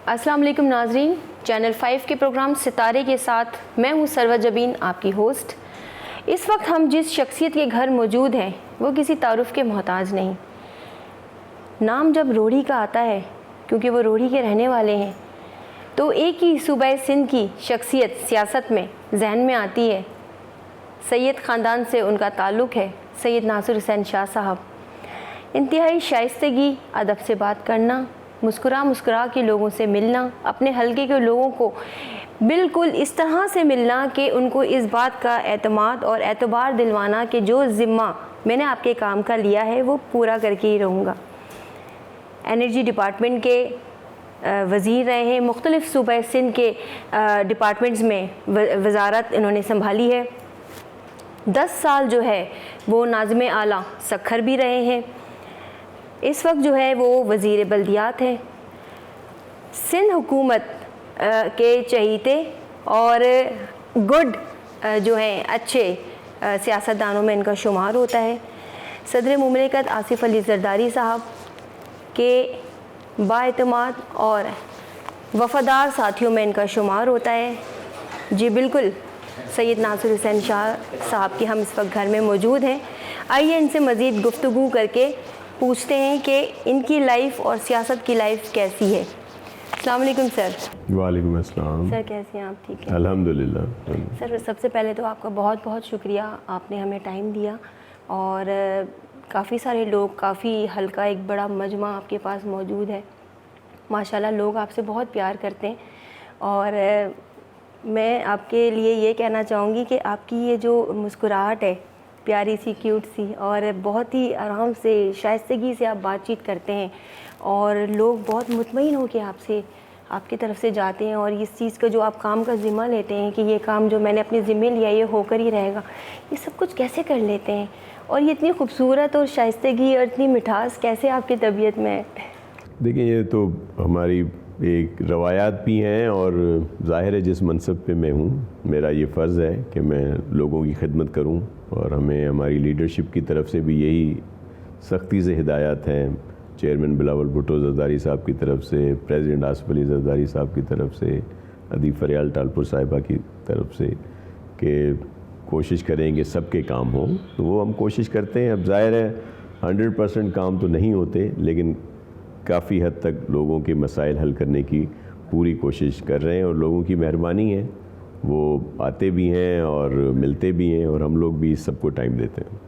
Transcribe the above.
السلام علیکم ناظرین، چینل 5 کے پروگرام ستارے کے ساتھ میں ہوں سرور جبین، آپ کی ہوسٹ۔ اس وقت ہم جس شخصیت کے گھر موجود ہیں وہ کسی تعارف کے محتاج نہیں۔ نام جب روڑی کا آتا ہے، کیونکہ وہ روڑی کے رہنے والے ہیں، تو ایک ہی صوبہ سندھ کی شخصیت سیاست میں ذہن میں آتی ہے۔ سید خاندان سے ان کا تعلق ہے، سید ناصر حسین شاہ صاحب۔ انتہائی شائستگی، ادب سے بات کرنا، مسکرا کے لوگوں سے ملنا، اپنے حلقے کے لوگوں کو بالکل اس طرح سے ملنا کہ ان کو اس بات کا اعتماد اور اعتبار دلوانا کہ جو ذمہ میں نے آپ کے کام کا لیا ہے وہ پورا کر کے ہی رہوں گا۔ انرجی ڈپارٹمنٹ کے وزیر رہے ہیں، مختلف صوبہ سندھ کے ڈپارٹمنٹس میں وزارت انہوں نے سنبھالی ہے۔ 10 سال جو ہے وہ ناظم اعلیٰ سکھر بھی رہے ہیں۔ اس وقت جو ہے وہ وزیر بلدیات ہیں۔ سندھ حکومت کے چہیتے اور گڈ جو ہیں اچھے سیاستدانوں میں ان کا شمار ہوتا ہے۔ صدر مملکت آصف علی زرداری صاحب کے بااعتماد اور وفادار ساتھیوں میں ان کا شمار ہوتا ہے۔ جی بالکل، سید ناصر حسین شاہ صاحب کے ہم اس وقت گھر میں موجود ہیں۔ آئیے ان سے مزید گفتگو کر کے پوچھتے ہیں کہ ان کی لائف اور سیاست کی لائف کیسی ہے۔ السلام علیکم سر۔ وعلیکم السلام۔ سر کیسے ہیں آپ؟ ٹھیک ہے الحمدللہ۔ سر سب سے پہلے تو آپ کا بہت بہت شکریہ، آپ نے ہمیں ٹائم دیا، اور کافی سارے لوگ، کافی حلقہ، ایک بڑا مجمع آپ کے پاس موجود ہے۔ ماشاءاللہ لوگ آپ سے بہت پیار کرتے ہیں، اور میں آپ کے لیے یہ کہنا چاہوں گی کہ آپ کی یہ جو مسکراہٹ ہے، پیاری سی، کیوٹ سی، اور بہت ہی آرام سے، شائستگی سے آپ بات چیت کرتے ہیں، اور لوگ بہت مطمئن ہو کے آپ کی طرف سے جاتے ہیں، اور اس چیز کا جو آپ کام کا ذمہ لیتے ہیں کہ یہ کام جو میں نے اپنے ذمہ لیا یہ ہو کر ہی رہے گا، یہ سب کچھ کیسے کر لیتے ہیں؟ اور یہ اتنی خوبصورت اور شائستگی اور اتنی مٹھاس کیسے آپ کی طبیعت میں ہے؟ دیکھیں، یہ تو ہماری ایک روایات بھی ہیں، اور ظاہر ہے جس منصب پہ میں ہوں میرا یہ فرض ہے کہ میں لوگوں کی خدمت کروں، اور ہمیں ہماری لیڈرشپ کی طرف سے بھی یہی سختی سے ہدایات ہیں، چیئرمین بلاول بھٹو زرداری صاحب کی طرف سے، پریزیڈنٹ آصف علی زرداری صاحب کی طرف سے، ادیب فریال ٹالپور صاحبہ کی طرف سے، کہ کوشش کریں کہ سب کے کام ہوں، تو وہ ہم کوشش کرتے ہیں۔ اب ظاہر ہے 100% کام تو نہیں ہوتے، لیکن کافی حد تک لوگوں کے مسائل حل کرنے کی پوری کوشش کر رہے ہیں، اور لوگوں کی مہربانی ہے، وہ آتے بھی ہیں اور ملتے بھی ہیں، اور ہم لوگ بھی سب کو ٹائم دیتے ہیں۔